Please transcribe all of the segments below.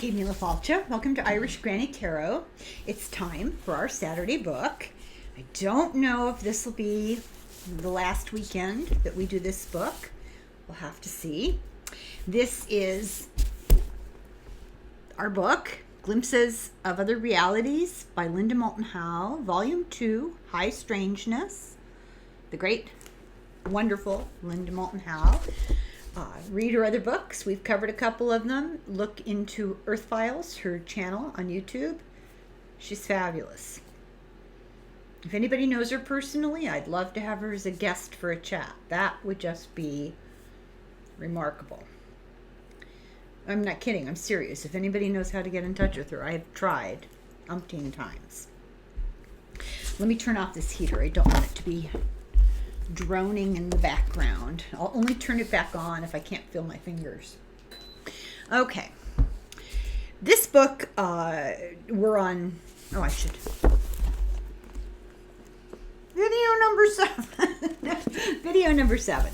Evening LaFalcia. Welcome to Irish Granny Tarot. It's time for our Saturday book. I don't know if this will be the last weekend that we do this book. We'll have to see. This is our book, Glimpses of Other Realities by Moulton Howe, Volume 2, High Strangeness. The great, wonderful Moulton Howe. Read her other books. We've covered a couple of them. Look into Earth Files, her channel on YouTube. She's fabulous. If anybody knows her personally, I'd love to have her as a guest for a chat. That would just be remarkable. I'm not kidding. I'm serious. If anybody knows how to get in touch with her, I have tried umpteen times. Let me turn off this heater. I don't want it to be droning in the background. I'll only turn it back on if I can't feel my fingers. Okay. This book, we're on, I should. Video number 7. Video number 7.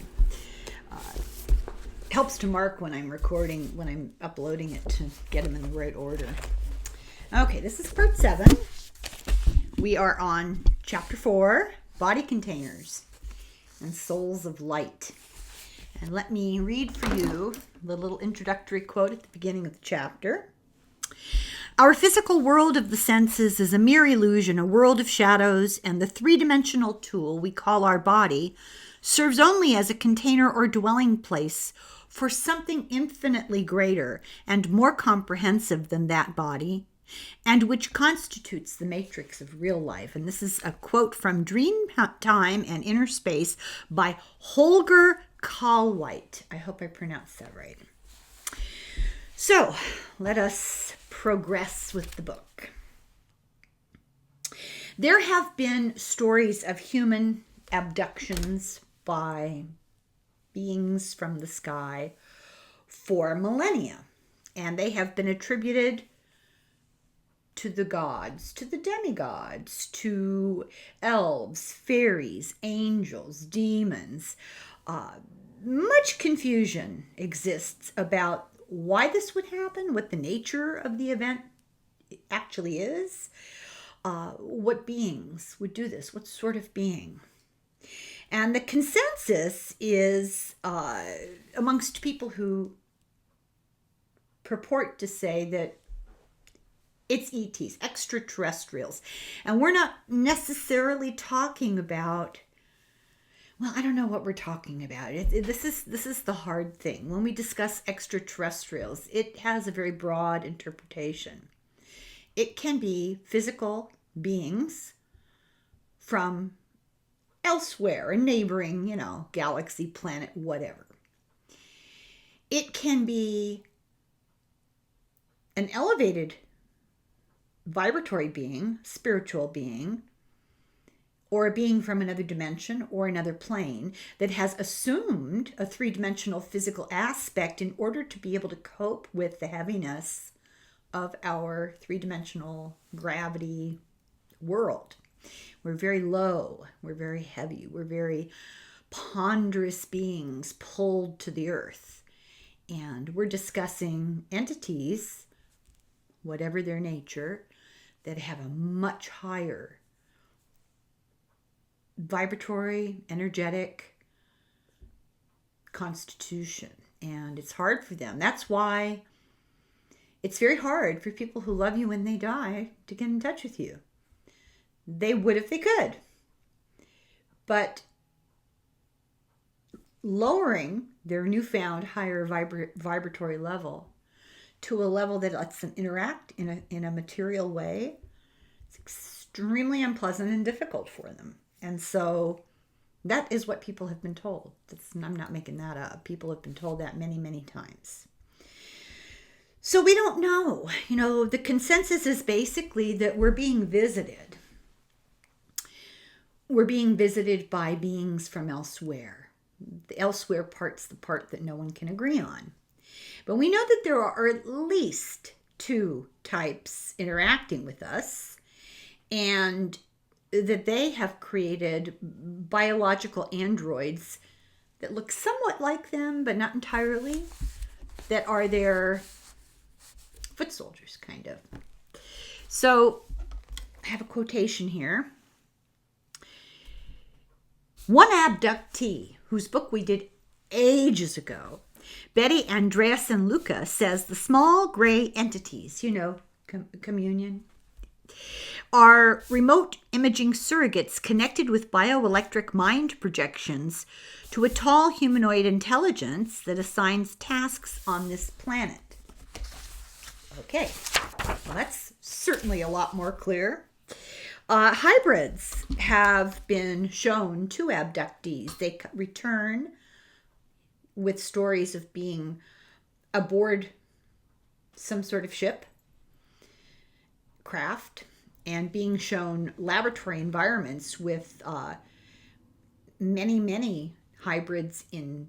Helps to mark when I'm recording, when I'm uploading it to get them in the right order. Okay, this is part 7. We are on chapter 4, Body Containers and Souls of Light. And let me read for you the little introductory quote at the beginning of the chapter. Our physical world of the senses is a mere illusion, a world of shadows, and the three-dimensional tool we call our body serves only as a container or dwelling place for something infinitely greater and more comprehensive than that body, and which constitutes the matrix of real life. And this is a quote from Dream Time and Inner Space by Holger Kalweit. I hope I pronounced that right. So let us progress with the book. There have been stories of human abductions by beings from the sky for millennia, and they have been attributed to the gods, to the demigods, to elves, fairies, angels, demons. Much confusion exists about why this would happen, what the nature of the event actually is, what beings would do this, what sort of being. And the consensus is amongst people who purport to say that it's ETs, extraterrestrials. And we're not necessarily talking about, well, I don't know what we're talking about. This is the hard thing. When we discuss extraterrestrials, it has a very broad interpretation. It can be physical beings from elsewhere, a neighboring, galaxy, planet, whatever. It can be an elevated vibratory being, spiritual being, or a being from another dimension or another plane that has assumed a three-dimensional physical aspect in order to be able to cope with the heaviness of our three-dimensional gravity world. We're very low, we're very heavy, we're very ponderous beings pulled to the earth. And we're discussing entities, whatever their nature, that have a much higher vibratory, energetic constitution. And it's hard for them. That's why it's very hard for people who love you when they die to get in touch with you. They would if they could. But lowering their newfound higher vibratory level to a level that lets them interact in a material way, it's extremely unpleasant and difficult for them. And so that is what people have been told. I'm not making that up. People have been told that many, many times. So we don't know. The consensus is basically that we're being visited. We're being visited by beings from elsewhere. The elsewhere part's the part that no one can agree on. But we know that there are at least 2 types interacting with us, and that they have created biological androids that look somewhat like them, but not entirely, that are their foot soldiers, kind of. So I have a quotation here. One abductee, whose book we did ages ago, Betty Andreasen Luca, says the small gray entities, communion, are remote imaging surrogates connected with bioelectric mind projections to a tall humanoid intelligence that assigns tasks on this planet. Okay, well, that's certainly a lot more clear. Hybrids have been shown to abductees. They return with stories of being aboard some sort of ship, craft, and being shown laboratory environments with many hybrids in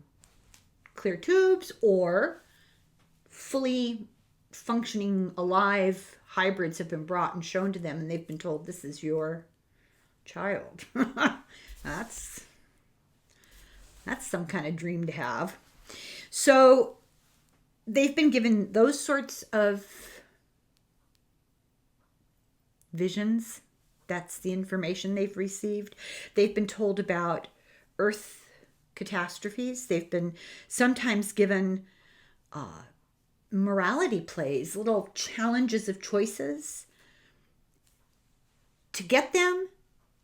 clear tubes or fully functioning alive hybrids have been brought and shown to them, and they've been told, this is your child. That's some kind of dream to have. So they've been given those sorts of visions. That's the information they've received. They've been told about Earth catastrophes. They've been sometimes given morality plays, little challenges of choices to get them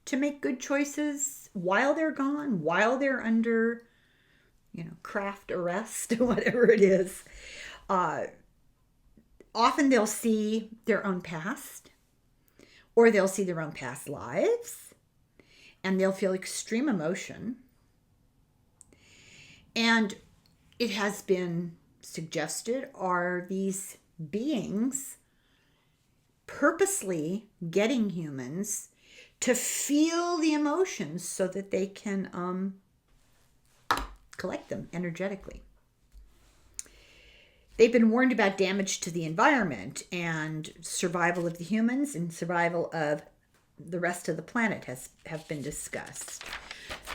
to make good choices while they're gone, while they're under, craft arrest, whatever it is. Often they'll see their own past, or they'll see their own past lives, and they'll feel extreme emotion. And it has been suggested, are these beings purposely getting humans to feel the emotions so that they can collect them energetically. They've been warned about damage to the environment, and survival of the humans and survival of the rest of the planet have been discussed.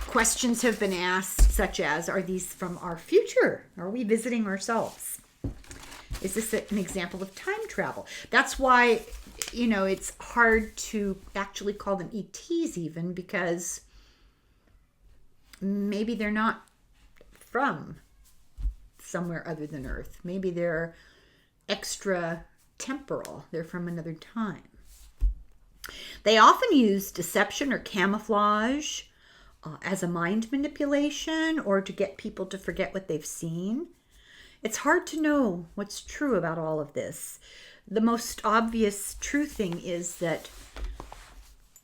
Questions have been asked such as, are these from our future? Are we visiting ourselves? Is this an example of time travel? That's why, it's hard to actually call them ETs even, because maybe they're not from somewhere other than Earth. Maybe they're extra temporal. They're from another time. They often use deception or camouflage as a mind manipulation, or to get people to forget what they've seen. It's hard to know what's true about all of this. The most obvious true thing is that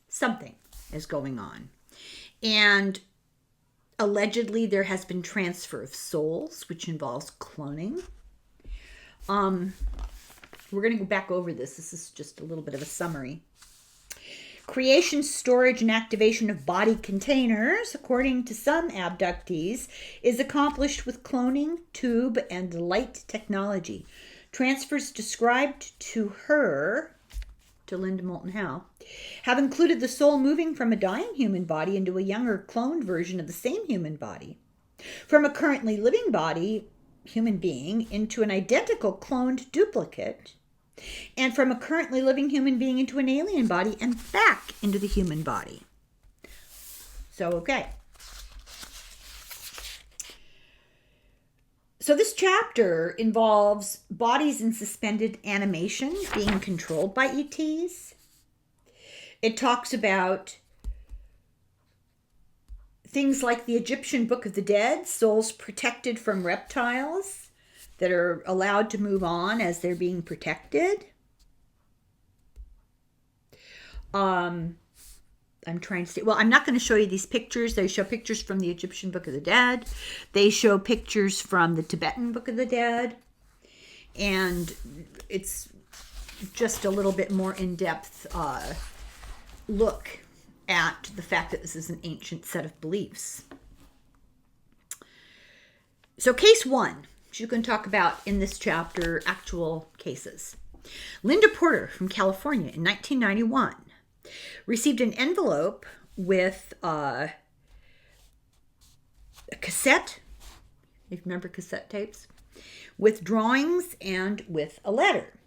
something is going on. And allegedly there has been transfer of souls, which involves cloning. We're going to go back over this. This is just a little bit of a summary. Creation, storage, and activation of body containers, according to some abductees, is accomplished with cloning, tube, and light technology. Transfers described to her, to Linda Moulton Howe, have included the soul moving from a dying human body into a younger cloned version of the same human body, from a currently living body, human being, into an identical cloned duplicate, and from a currently living human being into an alien body and back into the human body. So, okay. So this chapter involves bodies in suspended animation being controlled by ETs. It talks about things like the Egyptian Book of the Dead, souls protected from reptiles that are allowed to move on as they're being protected. I'm trying to see. Well, I'm not going to show you these pictures. They show pictures from the Egyptian Book of the Dead. They show pictures from the Tibetan Book of the Dead. And it's just a little bit more in-depth look at the fact that this is an ancient set of beliefs. So case one, you can talk about in this chapter actual cases. Linda Porter from California in 1991 received an envelope with a cassette, if you remember cassette tapes, with drawings and with a letter.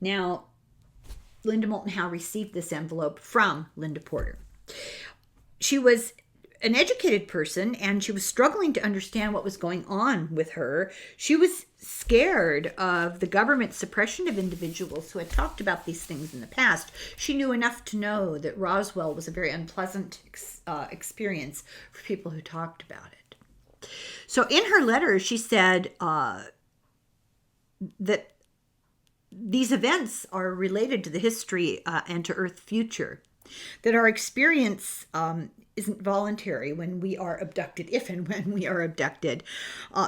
Now, Linda Moulton Howe received this envelope from Linda Porter. She was an educated person, and she was struggling to understand what was going on with her. She was scared of the government suppression of individuals who had talked about these things in the past. She knew enough to know that Roswell was a very unpleasant experience for people who talked about it. So in her letter, she said that these events are related to the history and to Earth's future, that our experience isn't voluntary when we are abducted, if and when we are abducted.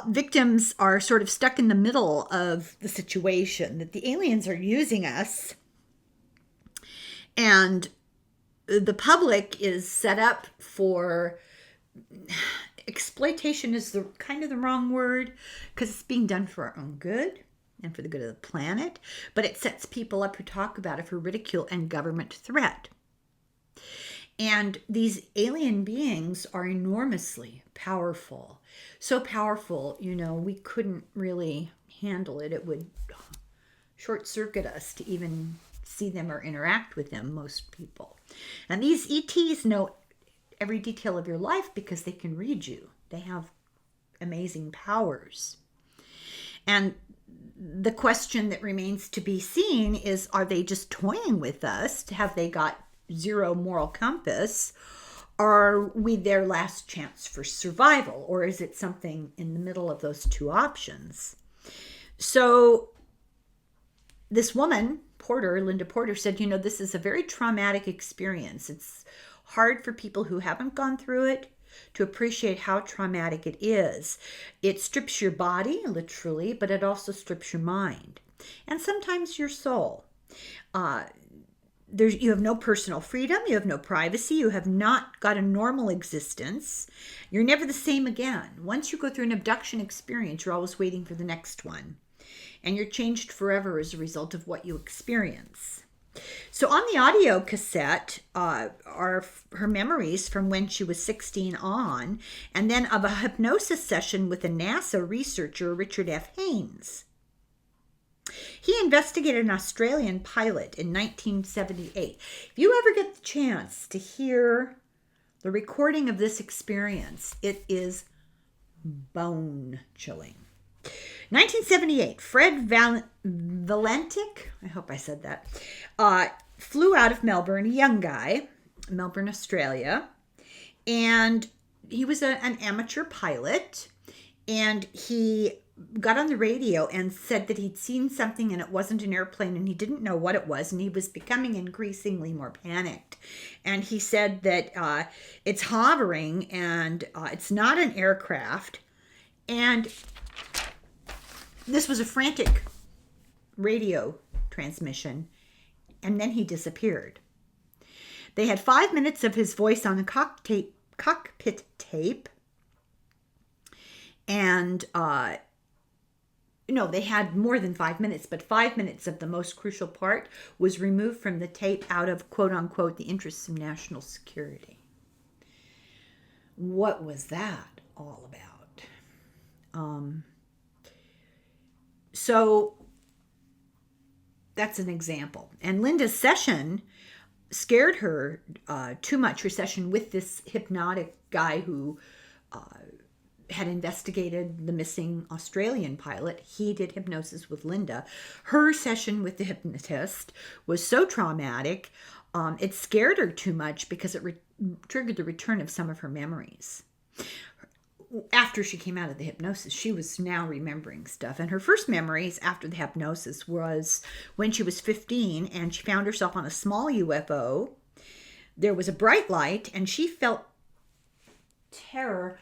Victims are sort of stuck in the middle of the situation, that the aliens are using us, and the public is set up for exploitation is the kind of the wrong word, because it's being done for our own good and for the good of the planet, but it sets people up who talk about it for ridicule and government threat. And these alien beings are enormously powerful. So powerful, we couldn't really handle it. It would short circuit us to even see them or interact with them, most people. And these ETs know every detail of your life because they can read you. They have amazing powers. And the question that remains to be seen is, are they just toying with us? Have they got zero moral compass? Are we their last chance for survival? Or is it something in the middle of those two options? So this woman, Linda Porter, said, this is a very traumatic experience. It's hard for people who haven't gone through it to appreciate how traumatic it is. It strips your body, literally, but it also strips your mind and sometimes your soul. You have no personal freedom. You have no privacy. You have not got a normal existence. You're never the same again. Once you go through an abduction experience, you're always waiting for the next one. And you're changed forever as a result of what you experience. So on the audio cassette are her memories from when she was 16 on, and then of a hypnosis session with a NASA researcher, Richard F. Haynes. He investigated an Australian pilot in 1978. If you ever get the chance to hear the recording of this experience, it is bone-chilling. 1978, Fred Valentic, I hope I said that, flew out of Melbourne, a young guy, Melbourne, Australia, and he was an amateur pilot, and he got on the radio and said that he'd seen something and it wasn't an airplane and he didn't know what it was, and he was becoming increasingly more panicked. And he said that it's hovering and it's not an aircraft. And this was a frantic radio transmission, and then he disappeared. They had 5 minutes of his voice on a cockpit tape, and they had more than 5 minutes, but 5 minutes of the most crucial part was removed from the tape out of, quote unquote, the interests of national security. What was that all about? So that's an example. And Linda's session scared her too much, her session with this hypnotic guy who had investigated the missing Australian pilot. He did hypnosis with Linda. Her session with the hypnotist was so traumatic, it scared her too much because it triggered the return of some of her memories. After she came out of the hypnosis, she was now remembering stuff. And her first memories after the hypnosis was when she was 15 and she found herself on a small UFO. There was a bright light and she felt terror.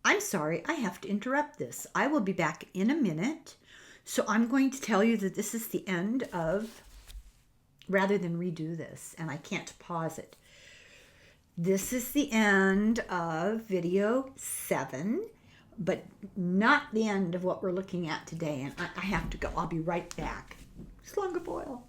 I'm sorry, I have to interrupt this. I will be back in a minute. So I'm going to tell you that this is the end of, rather than redo this, and I can't pause it. This is the end of video 7, but not the end of what we're looking at today. And I have to go. I'll be right back. Slunga boil.